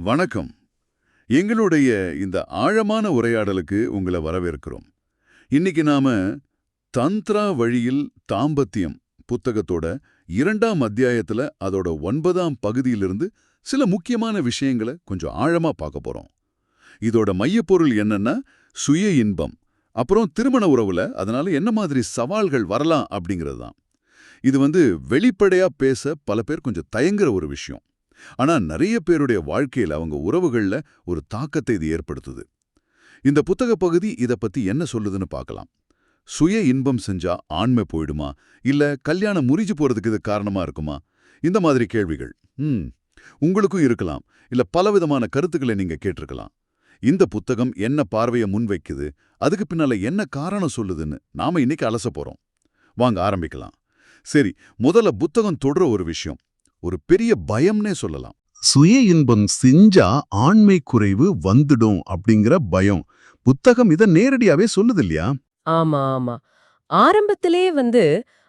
வணக்கம். எங்களுடைய இந்த ஆழமான உரையாடலுக்கு உங்களை வரவேற்கிறோம். இன்னைக்கு நாம தந்த்ரா வழியில் தாம்பத்தியம் புத்தகத்தோட 2ஆம் அத்தியாயத்துல அதோட 9ஆம் பகுதியிலிருந்து சில முக்கியமான விஷயங்களை கொஞ்சம் ஆழமா பார்க்க போறோம். இதோட மையப்பொருள் என்னன்னா சுய இன்பம், அப்புறம் திருமண உறவுல அதனால என்ன மாதிரி சவால்கள் வரலாம் அப்படிங்கிறது தான். இது வெளிப்படையா பேச பல பேர் கொஞ்சம் தயங்குற ஒரு விஷயம். ஆனா நிறைய பேருடைய வாழ்க்கையில அவங்க உறவுகள்ல ஒரு தாக்கத்தை இது ஏற்படுத்துது. இந்த புத்தக பகுதி இத பத்தி என்ன சொல்லுதுன்னு பார்க்கலாம். சுய இன்பம் செஞ்சா ஆண்மை போயிடுமா, இல்ல கல்யாணம் முறிஞ்சு போறதுக்கு இது காரணமா இருக்குமா? இந்த மாதிரி கேள்விகள் உங்களுக்கும் இருக்கலாம். இல்ல பலவிதமான கருத்துக்களை நீங்க கேட்டிருக்கலாம். இந்த புத்தகம் என்ன பார்வையை முன்வைக்குது, அதுக்கு பின்னால என்ன காரணம் சொல்லுதுன்னு நாம இன்னைக்கு அலச போறோம். வாங்க ஆரம்பிக்கலாம். சரி, முதல்ல புத்தகம் தொடர ஒரு விஷயம், ஒரு பெரிய பயம்னே சொல்லலாம். சுய இன்பம் செஞ்சா ஆண்மை குறைவு வந்துடும் அப்படிங்கிற பயம். புத்தகம் இத நேரடியாவே சொல்லுது இல்லையா? ஆமா ஆமா. ஆரம்பத்திலே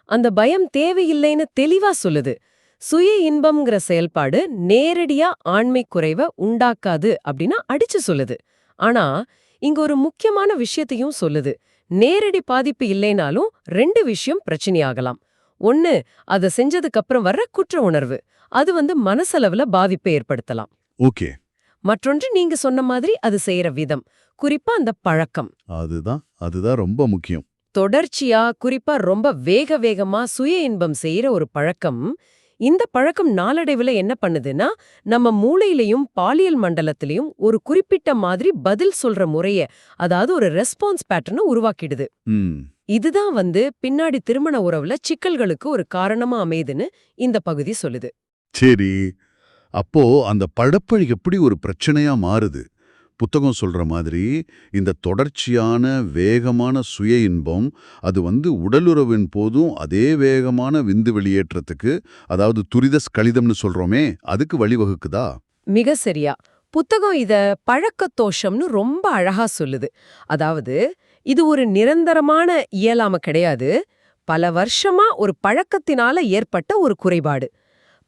அந்த பயம் தேவையில்லைன்னு தெளிவா சொல்லுது. சுய இன்பம்ங்கிற செயல்பாடு நேரடியா ஆண்மை குறைவ உண்டாக்காது அப்படின்னா அடிச்சு சொல்லுது. ஆனா இங்க ஒரு முக்கியமான விஷயத்தையும் சொல்லுது. நேரடி பாதிப்பு இல்லைனாலும் 2 விஷயம் பிரச்சனையாகலாம். ஒன்னு, அத செஞ்சதுக்கு அப்புறம் வர்ற குற்ற உணர்வு. அது மனசளவுல பாதிப்பை ஏற்படுத்தலாம். ஓகே. மற்றொன்று, நீங்க சொன்ன மாதிரி அது செய்யற விதம், குறிப்பா அந்த பழக்கம். அதுதான் ரொம்ப முக்கியம். தொடர்ச்சியா, குறிப்பா ரொம்ப வேகமா சுய இன்பம் செய்யற ஒரு பழக்கம், இந்த பழக்கம் நாளடைவுல என்ன பண்ணுதுன்னா, நம்ம மூளையிலையும் பாலியல் மண்டலத்திலையும் ஒரு குறிப்பிட்ட மாதிரி பதில் சொல்ற முறைய, அதாவது ஒரு ரெஸ்பான்ஸ் பேட்டர்னை உருவாக்கிடுது. ம். இதுதான் பின்னாடி திருமண உறவுல சிக்கல்களுக்கு ஒரு காரணமா அமையுதுன்னு இந்த பகுதி சொல்லுது. சரி, அப்போ அந்த பழப்பழி எப்படி ஒரு பிரச்சனையா மாறுது? புத்தகம் சொல்ற மாதிரி இந்த தொடர்ச்சியான வேகமான சுய இன்பம் அது உடலுறவின் போதும் அதே வேகமான விந்து வெளியேற்றத்துக்கு, அதாவது துரித ஸ்கலிதம்னு சொல்றோமே, அதுக்கு வழிவகுக்குதா? மிக சரியா. புத்தகம் இத பழக்கத்தோஷம்னு ரொம்ப அழகா சொல்லுது. அதாவது இது ஒரு நிரந்தரமான இயலாம கிடையாது. பல வருஷமா ஒரு பழக்கத்தினால ஏற்பட்ட ஒரு குறைபாடு.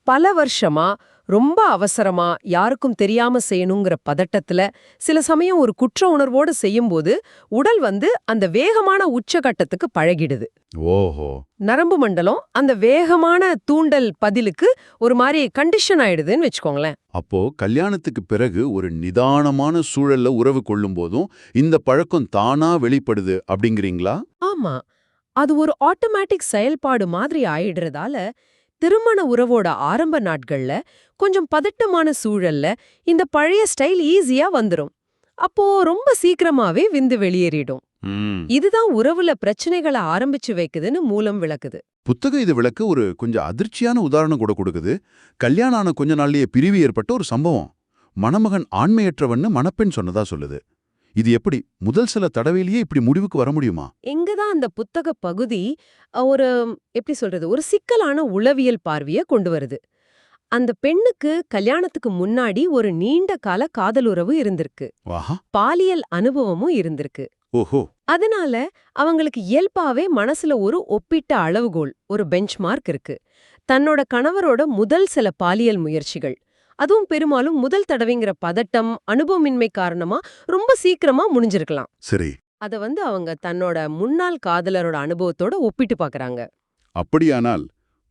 பல வருஷமா ரொம்ப அவசரமா யாருக்கும் தெரியாம செய்யணுங்கிற பதட்டத்துல, சில சமயம் ஒரு குற்ற உணர்வோடு செய்யும்போது உடல் அந்த வேகமான உச்சகட்டத்துக்கு பழகிடுது. ஓஹோ. நரம்பு மண்டலம் அந்த வேகமான தூண்டல் பதிலுக்கு ஒரு மாதிரி கண்டிஷன் ஆயிடுதுன்னு வச்சுக்கோங்களேன். அப்போ கல்யாணத்துக்கு பிறகு ஒரு நிதானமான சூழல்ல உறவு கொள்ளும் போதும் இந்த பழக்கம் தானா வெளிப்படுது அப்படிங்கிறீங்களா? ஆமா, அது ஒரு ஆட்டோமேட்டிக் செயல்பாடு மாதிரி ஆயிடுறதால, திருமண உறவோட ஆரம்ப நாட்கள்ல கொஞ்சம் பதட்டமான சூழல்ல இந்த பழைய ஸ்டைல் ஈஸியா வந்துரும். அப்போ ரொம்ப சீக்கிரமாவே விந்து வெளியேறிடும். ம். இதுதான் உறவுல பிரச்சனைகளை ஆரம்பிச்சு வைக்குதுன்னு மூலம் விளக்குது. புத்தகம் இது விளக்க ஒரு கொஞ்சம் அதிர்ச்சியான உதாரணம் கூட கொடுக்குது. கல்யாணம் ஆன கொஞ்ச நாள்லயே பிரிவு ஏற்பட்ட ஒரு சம்பவம். மணமகன் ஆண்மையற்றவன்னு மணப்பெண் சொன்னதா சொல்லுது. இது எப்படி முதல் சில தடவையிலேயே இப்படி முடிவுக்கு வர முடியுமா? எங்கதான் அந்த புத்தக பகுதி ஒரு எப்படி சொல்றது, ஒரு சிக்கலான உளவியல் பார்வைய கொண்டு வருது. அந்த பெண்ணுக்கு கல்யாணத்துக்கு முன்னாடி ஒரு நீண்ட கால காதலுறவு இருந்திருக்கு. வாஹா. பாலியல் அனுபவமும் இருந்திருக்கு. ஓஹோ. அதனால அவங்களுக்கு இயல்பாவே மனசுல ஒரு ஒப்பிட்ட அளவுகோல், ஒரு பெஞ்ச்மார்க் இருக்கு. தன்னோட கணவரோட முதல் சில பாலியல் முயற்சிகள், அதுவும் பெரும்பாலும் முதல் தடவைங்கிற பதட்டம், அனுபவமின்மை காரணமா ரொம்ப சீக்கிரமா முடிஞ்சிருக்கலாம். சரி. அத அவங்க தன்னோட முன்னாள் காதலரோட அனுபவத்தோட ஒப்பிட்டு பாக்குறாங்க. அப்படியானால்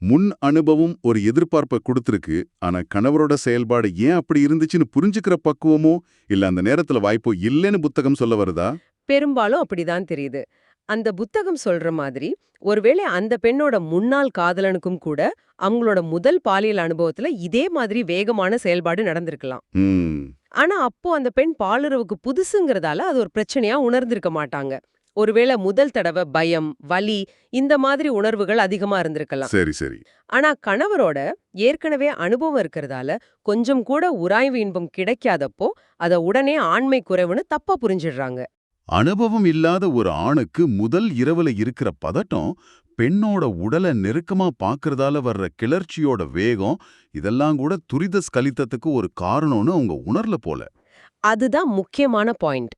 முன் அனுபவம் ஒரு எதிர்பார்ப்பை கொடுத்திருக்கு. ஆனா கணவரோட செயல்பாடு ஏன் அப்படி இருந்துச்சுன்னு புரிஞ்சுக்கிற பக்குவமோ இல்ல அந்த நேரத்துல வாய்ப்போ இல்லைன்னு புத்தகம் சொல்ல வருதா? பெரும்பாலும் அப்படிதான் தெரியுது. அந்த புத்தகம் சொல்ற மாதிரி, ஒருவேளை அந்த பெண்ணோட முன்னாள் காதலனுக்கும் கூட அவங்களோட முதல் பாலியல் அனுபவத்துல இதே மாதிரி வேகமான செயல்பாடு நடந்திருக்கலாம். ம். ஆனா அப்போ அந்த பெண் பாலுறவுக்கு புதுசுங்கிறதால அது ஒரு பிரச்சனையா உணர்ந்திருக்க மாட்டாங்க. ஒருவேளை முதல் தடவை பயம், வலி, இந்த மாதிரி உணர்வுகள் அதிகமா இருந்திருக்கலாம். சரி சரி. ஆனா கணவரோட ஏற்கனவே அனுபவம் இருக்கிறதால கொஞ்சம் கூட உராய்வு இன்பம் கிடைக்காதப்போ அத உடனே ஆண்மை குறைவுன்னு தப்பா புரிஞ்சிடுறாங்க. அனுபவம் இல்லாத ஒரு ஆணுக்கு முதல் இரவுல இருக்கிற பதட்டம், பெண்ணோட உடலை நெருக்கமா பாக்குறதால வர்ற கிளர்ச்சியோட வேகம், இதெல்லாம் கூட துரித ஸ்கலித்தத்துக்கு ஒரு காரணம்னு அவங்க உணரல போல. அதுதான் முக்கியமான பாயிண்ட்.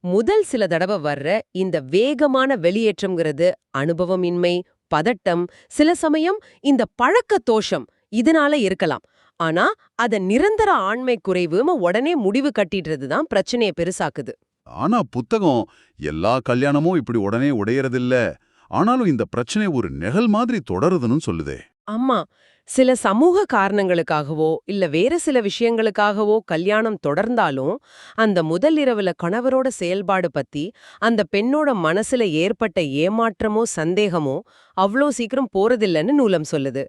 முதல் சில தடவை வர்ற இந்த வேகமான வெளியேற்றம்ங்கிறது அனுபவமின்மை, பதட்டம், சில சமயம் இந்த பழக்க தோஷம் இதனால இருக்கலாம். ஆனா அத நிரந்தர ஆண்மை குறைவுன்னு உடனே முடிவு கட்டிடுறது தான் பிரச்சனையை பெருசாக்குது. ஆனா புத்தகம் எல்லா கல்யாணமும் இப்படி உடனே உடையறதில்ல, ஆனாலும் இந்த பிரச்சனை ஒரு நிழல் மாதிரி தொடருதுன்னு சொல்லுதே. ஆமா, சில சமூக காரணங்களுக்காகவோ இல்ல வேற சில விஷயங்களுக்காகவோ கல்யாணம் தொடர்ந்தாலும் அந்த முதல் இரவுல கணவரோட செயல்பாடு பத்தி அந்த பெண்ணோட மனசுல ஏற்பட்ட ஏமாற்றமோ சந்தேகமோ அவ்ளோ சீக்கிரம் போறதில்லன்னு நூலம் சொல்லுது.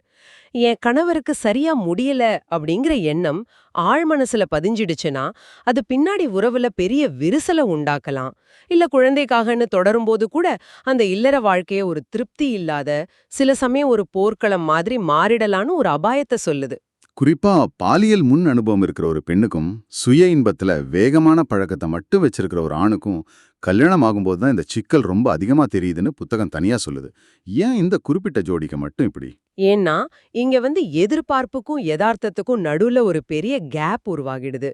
என் கணவருக்கு சரியா முடியல அப்படிங்கிற எண்ணம் ஆழ்மனசுல பதிஞ்சிடுச்சுன்னா அது பின்னாடி உறவுல பெரிய விரிசலை உண்டாக்கலாம். இல்ல குழந்தைக்காகன்னு தொடரும்போது கூட அந்த இல்லற வாழ்க்கைய ஒரு திருப்தி இல்லாத, சில சமயம் ஒரு போர்க்களம் மாதிரி மாறிடலான்னு ஒரு அபாயத்தை சொல்லுது. குறிப்பா பாலியல் முன் அனுபவம் இருக்கிற ஒரு பெண்ணுக்கும் சுய இன்பத்துல வேகமான பழக்கத்தை மட்டும் வச்சிருக்கிற ஒரு ஆணுக்கும் கல்யாணம் ஆகும்போது தான் இந்த சிக்கல் ரொம்ப அதிகமா தெரியுதுன்னு புத்தகம் தனியா சொல்லுது. ஏன் இந்த குறிப்பிட்ட ஜோடிக்கு மட்டும் இப்படி? ஏன்னா இங்க எதிர்பார்ப்புக்கும் யதார்த்தத்துக்கும் நடுவுல ஒரு பெரிய கேப் உருவாகிடுது.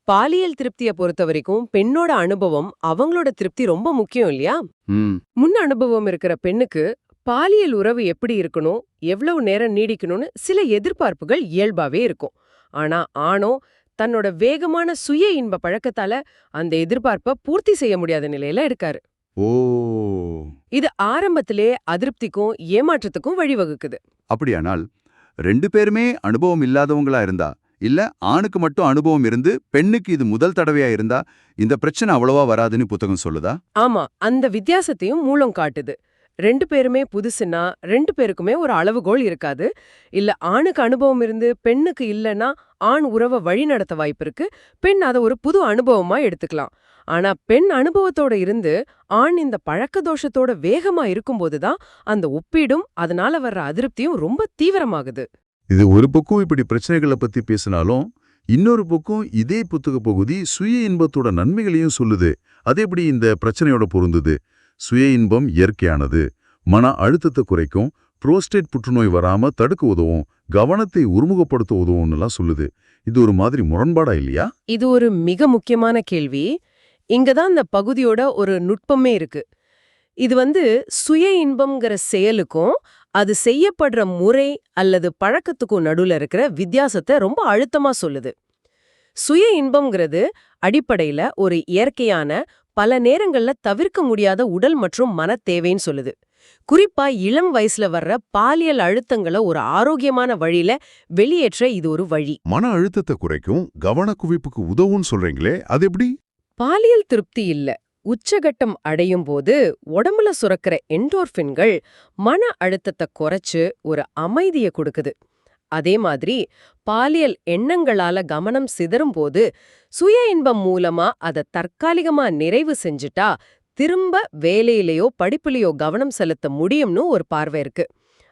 பாலியல் திருப்தியை பொறுத்த வரைக்கும் பெண்ணோட அனுபவம் அவங்களோட திருப்தி ரொம்ப முக்கியம் இல்லையா? ம் முன் அனுபவம் இருக்கிற பெண்ணுக்கு பாலியல் உறவு எப்படி இருக்கணும், எவ்வளவு நேரம் நீடிக்கணும்னு சில எதிர்பார்ப்புகள் இயல்பாவே இருக்கும். ஆனா ஆணோ தன்னோட வேகமான சுய இன்ப பழக்கத்தால அந்த எதிர்பார்ப்பை பூர்த்தி செய்ய முடியாத நிலையில இருக்காரு. ஓ இது ஆரம்பத்திலே அதிருப்திக்கும் ஏமாற்றத்துக்கும் வழிவகுக்குது. அப்படியானால் ரெண்டு பேருமே அனுபவம் இல்லாதவங்களா இருந்தா, இல்ல ஆணுக்கு மட்டும் அனுபவம் இருந்து பெண்ணுக்கு இது முதல் தடவையா இருந்தா இந்த பிரச்சனை அவ்வளவா வராதுன்னு புத்தகம் சொல்லுதா? ஆமா, அந்த வித்தியாசத்தையும் மூலம் காட்டுது. ரெண்டு பேருமே புதுசுன்னா ரெண்டு பேருக்குமே ஒரு அளவுகோல் இருக்காது. இல்ல ஆணுக்கு அனுபவம் இருந்து பெண்ணுக்கு இல்லனா ஆண் உறவை வழி நடத்த வாய்ப்பு இருக்கு. பெண் அதை ஒரு புது அனுபவமா எடுத்துக்கலாம். ஆனா பெண் அனுபவத்தோட இருந்து ஆண் இந்த பழக்க தோஷத்தோட வேகமா இருக்கும்போதுதான் அந்த ஒப்பீடும் அதனால வர்ற அதிருப்தியும் ரொம்ப தீவிரமாகுது. இது ஒரு பக்கம் இப்படி பிரச்சனைகளை பத்தி பேசினாலும், இன்னொரு பக்கம் இதே புத்தக பகுதி சுய இன்பத்தோட நன்மைகளையும் சொல்லுது. அது எப்படி இந்த பிரச்சனையோட பொருந்துது? சுய இன்பம் இயற்கையானது, மன அழுத்தத்தை குறைக்கும், புரோஸ்டேட் புற்றுநோய் வராம தடுக்க உதவும், கவனத்தை ஒருமுகப்படுத்த உதவும்னுலாம் சொல்லுது. இது ஒரு மாதிரி முரண்பாடா இல்லையா? இது ஒரு மிக முக்கியமான கேள்வி. இங்கதான் இந்த பகுதியோட ஒரு நுட்பமே இருக்கு. இது சுய இன்பம்ங்கிற செயலுக்கும் அது செய்யப்படுற முறை அல்லது பழக்கத்துக்கும் நடுவுல இருக்கிற வித்தியாசத்தை ரொம்ப அழுத்தமா சொல்லுது. சுய இன்பம்ங்கிறது அடிப்படையில ஒரு இயற்கையான, பல நேரங்கள்ல தவிர்க்க முடியாத உடல் மற்றும் மன தேவைன்னு சொல்லுது. குறிப்பா இளம் வயசுல வர்ற பாலியல் அழுத்தங்களை ஒரு ஆரோக்கியமான வழியில வெளியேற்ற இது ஒரு வழி. மன அழுத்தத்தை குறைக்கும், கவன குவிப்புக்கு உதவும்னு சொல்றீங்களே, அது எப்படி? பாலியல் திருப்தி இல்ல, உச்சகட்டம் அடையும் போது உடம்புல சுரக்கிற என்டோர்பின்கள் மன அழுத்தத்தை குறைச்சு ஒரு அமைதியை கொடுக்குது. அதே மாதிரி பாலியல் எண்ணங்களால கவனம் சிதறும் போது சுய இன்பம் மூலமா அதை தற்காலிகமா நிறைவு செஞ்சுட்டா திரும்ப வேலையிலயோ படிப்புலயோ கவனம் செலுத்த முடியும்னு ஒரு பார்வை இருக்கு.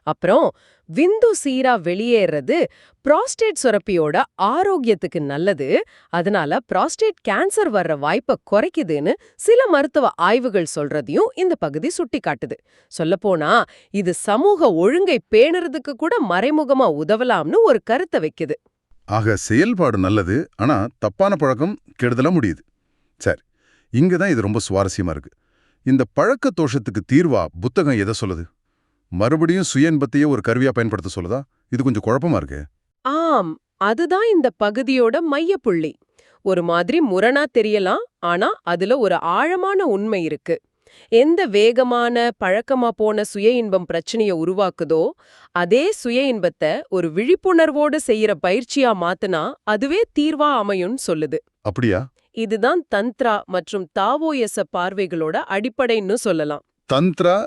அப்புறம் விந்து சீரா வெளியேறது புரோஸ்டேட் சுரப்பியோட ஆரோக்கியத்துக்கு நல்லது. அதனால புரோஸ்டேட் கேன்சர் வர்ற வாய்ப்பை குறைக்குதுன்னு சில மருத்துவ ஆய்வுகள் சொல்றதையும் இந்த பகுதி சுட்டி காட்டுது. சொல்லப்போனா இது சமூக ஒழுங்கை பேணுறதுக்கு கூட மறைமுகமா உதவலாம்னு ஒரு கருத்தை வைக்குது. ஆக செயல்பாடு நல்லது, ஆனா தப்பான பழக்கம் கெடுதல முடியுது. சரி, இங்கதான் இது ரொம்ப சுவாரஸ்யமா இருக்கு. இந்த பழக்க தோஷத்துக்கு தீர்வா புத்தகம் எதை சொல்லுது? மறுபடியும் சுய இன்பத்தையே ஒரு கருவியா பயன்படுத்த சொல்லுதா? இது கொஞ்சம் குழப்பமா இருக்கு. ஆம், அதுதான் இந்த பகுதியோட மையப்புள்ளி. ஒரு மாதிரி முரணா தெரியலாம், ஆனா அதுல ஒரு ஆழமான உண்மை இருக்கு. எந்த வேகமான பழக்கமா போன சுய இன்பம் பிரச்சனைய உருவாக்குதோ அதே சுய இன்பத்தை ஒரு விழிப்புணர்வோடு செய்யற பயிற்சியா மாத்துனா அதுவே தீர்வா அமையும்னு சொல்லுது. அப்படியா? இதுதான் தந்த்ரா மற்றும் தாவோயச பார்வைகளோட அடிப்படைன்னு சொல்லலாம். தந்த்ரா,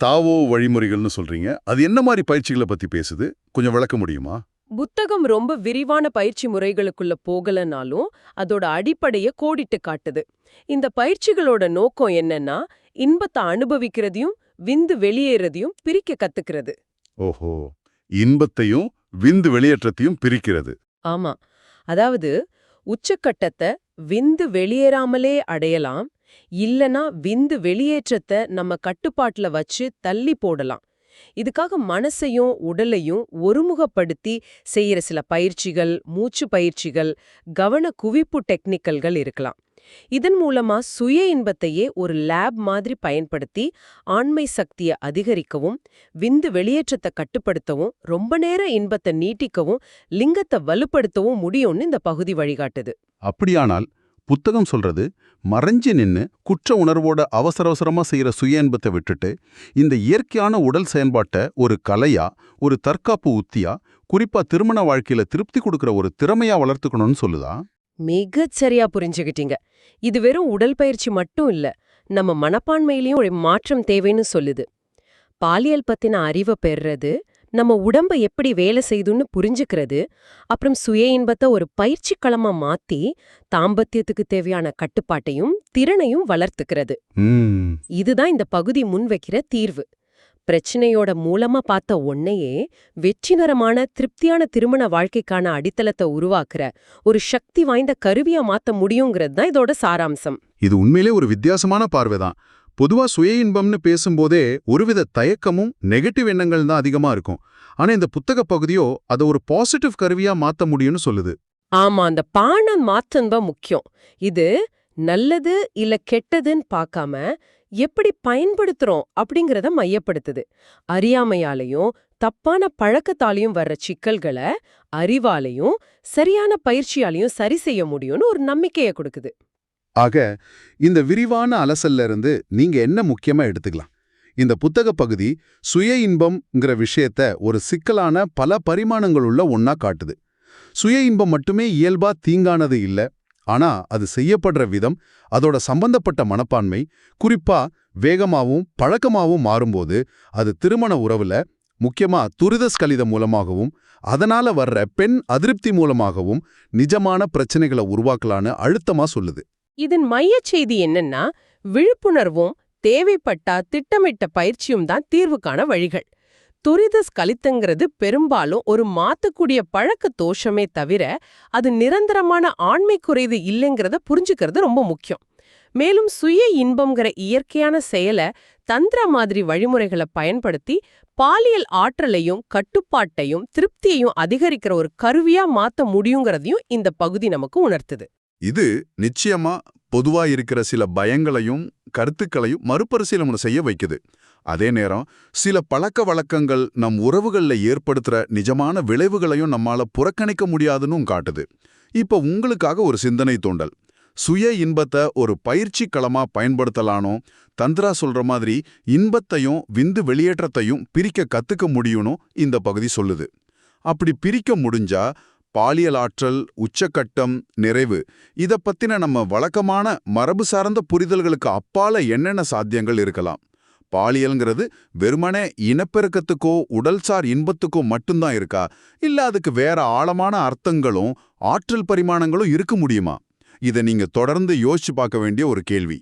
தாவோ வழிமுறைகள்னு சொல்றீங்க. அது என்ன மாதிரி பயிற்சிகளை பத்தி பேசுது? கொஞ்சம் விளக்க முடியுமா? புத்தகம் ரொம்ப விரிவான பயிற்சி முறைகளுக்குள்ள போகலனாலும் அதோட அடிப்படைய கோடிட்டு காட்டுது. இந்த பயிற்சிகளோட நோக்கம் என்னன்னா, இன்பத்தை அனுபவிக்கிறதையும் விந்து வெளியேறதையும் பிரிக்க கத்துக்கிறது. ஓஹோ, இன்பத்தையும் விந்து வெளியேற்றத்தையும் பிரிக்கிறது. ஆமா, அதாவது உச்சக்கட்டத்தை விந்து வெளியேறாமலே அடையலாம், இல்லனா விந்து வெளியேற்றத்தை நம்ம கட்டுப்பாட்டுல வச்சு தள்ளி போடலாம். இதுக்காக மனசையும் உடலையும் ஒருமுகப்படுத்தி செய்யற சில பயிற்சிகள், மூச்சு பயிற்சிகள், கவன குவிப்பு டெக்னிக்கல்கள் இருக்கலாம். இதன் மூலமா சுய இன்பத்தையே ஒரு லேப் மாதிரி பயன்படுத்தி ஆண்மை சக்தியை அதிகரிக்கவும், விந்து வெளியேற்றத்தை கட்டுப்படுத்தவும், ரொம்ப நேர இன்பத்தை நீட்டிக்கவும், லிங்கத்தை வலுப்படுத்தவும் முடியும்னு இந்த பகுதி வழிகாட்டுது. அப்படியானால் புத்தகம் சொல்றது மறைஞ்சு நின்னு குற்ற உணர்வோட அவசரமா செய்யற சுய இன்பத்தை விட்டுட்டு இந்த இயற்கையான உடல் செயல்பாட்டை ஒரு கலையா, ஒரு தற்காப்பு உத்தியா, குறிப்பா திருமண வாழ்க்கையில திருப்தி கொடுக்கிற ஒரு திறமையா வளர்த்துக்கணும்னு சொல்லுதா? மிகச் சரியா புரிஞ்சுகிட்டீங்க. இது வெறும் உடல் பயிற்சி மட்டும் இல்ல, நம்ம மனப்பான்மையிலயும் ஒரு மாற்றம் தேவைன்னு சொல்லுது. பாலியல் பத்தின அறிவை பெறுறது, நம்ம உடம்ப எப்படி வேலை செய்துன்னு புரிஞ்சுக்கிறது, அப்புறம் சுய இன்பத்தை ஒரு பயிற்சி களமா மாத்தி தாம்பத்தியத்துக்கு தேவையான கட்டுப்பாட்டையும் திறனையும் வளர்த்துக்கிறது. இதுதான் இந்த பகுதி முன்வைக்கிற தீர்வு. பிரச்சனையோட மூலமா பார்த்த ஒன்னையே வெற்றிகரமான திருப்தியான திருமண வாழ்க்கைக்கான அடித்தளத்தை உருவாக்குற ஒரு சக்தி வாய்ந்த கருவியா மாத்த முடியுங்கிறது தான் இதோட சாராம்சம். இது உண்மையிலே ஒரு வித்தியாசமான பார்வைதான். பொதுவா சுய இன்பம்னு பேசும்போதே ஒருவித தயக்கமும் நெகட்டிவ் எண்ணங்கள் தான் அதிகமா இருக்கும். ஆனா இந்த புத்தக பகுதியோ அதை ஒரு பாசிட்டிவ் கருவியா மாத்த முடியும்னு சொல்லுது. ஆமா, அந்த பான மாற்றம் தான் முக்கியம். இது நல்லது இல்ல கெட்டதுன்னு பார்க்காம எப்படி பயன்படுத்துறோம் அப்படிங்கறத மையப்படுத்துது. அறியாமையாலையும் தப்பான பழக்கத்தாலையும் வர்ற சிக்கல்களை அறிவாலையும் சரியான பயிற்சியாலையும் சரி செய்ய முடியும்னு ஒரு நம்பிக்கையை கொடுக்குது. ஆக இந்த விரிவான அலசல்ல இருந்து நீங்க என்ன முக்கியமா எடுத்துக்கலாம்? இந்த புத்தக பகுதி சுய இன்பம்ங்கிற விஷயத்த ஒரு சிக்கலான பல பரிமாணங்களுள்ள ஒன்னா காட்டுது. சுய இன்பம் மட்டுமே இயல்பா தீங்கானது இல்ல. ஆனா அது செய்யப்படுற விதம், அதோட சம்பந்தப்பட்ட மனப்பான்மை, குறிப்பா வேகமாவும் பழக்கமாவும் மாறும்போது அது திருமண உறவுல, முக்கியமா துரிதஸ்கலிதம் மூலமாகவும் அதனால வர்ற பெண் அதிருப்தி மூலமாகவும் நிஜமான பிரச்சனைகளை உருவாக்கலான்னு அழுத்தமா சொல்லுது. இதன் மையச் செய்தி என்னன்னா, விழிப்புணர்வும் தேவைப்பட்டா திட்டமிட்ட பயிற்சியும் தான் தீர்வுக்கான வழிகள். துரிதஸ்கலிதங்கிறது பெரும்பாலும் ஒரு மாத்தக்கூடிய பழக்க தோஷமே தவிர அது நிரந்தரமான ஆண்மை குறைவு இல்லைங்கிறத புரிஞ்சுக்கிறது ரொம்ப முக்கியம். மேலும் சுய இன்பம்ங்கிற இயற்கையான செயலை தந்திர மாதிரி வழிமுறைகளை பயன்படுத்தி பாலியல் ஆற்றலையும் கட்டுப்பாட்டையும் திருப்தியையும் அதிகரிக்கிற ஒரு கருவியா மாத்த முடியுங்கிறதையும் இந்த பகுதி நமக்கு உணர்த்துது. இது நிச்சயமா பொதுவா இருக்கிற சில பயங்களையும் கருத்துக்களையும் மறுபரிசீலனை செய்ய வைக்குது. அதே நேரம் சில பழக்க வழக்கங்கள் நம் உறவுகள்ல ஏற்படுத்துற நிஜமான விளைவுகளையும் நம்மால புறக்கணிக்க முடியாதுன்னு காட்டுது. இப்ப உங்களுக்காக ஒரு சிந்தனை தூண்டல். சுய இன்பத்தை ஒரு பயிற்சி களமா பயன்படுத்தலானோ, தந்திரா சொல்ற மாதிரி இன்பத்தையும் விந்து வெளியேற்றத்தையும் பிரிக்க கத்துக்க முடியும்னு இந்த பகுதி சொல்லுது. அப்படி பிரிக்க முடிஞ்சா பாலியல் ஆற்றல், உச்சக்கட்டம், நிறைவு இத பத்தின நம்ம வழக்கமான மரபு சார்ந்த புரிதல்களுக்கு அப்பால என்னென்ன சாத்தியங்கள் இருக்கலாம்? பாலியல்ங்கிறது வெறுமனே இனப்பெருக்கத்துக்கோ உடல்சார் இன்பத்துக்கோ மட்டும்தான் இருக்கா, இல்ல அதுக்கு வேற ஆழமான அர்த்தங்களும் ஆற்றல் பரிமாணங்களும் இருக்க முடியுமா? இதை நீங்க தொடர்ந்து யோசிச்சு பார்க்க வேண்டிய ஒரு கேள்வி.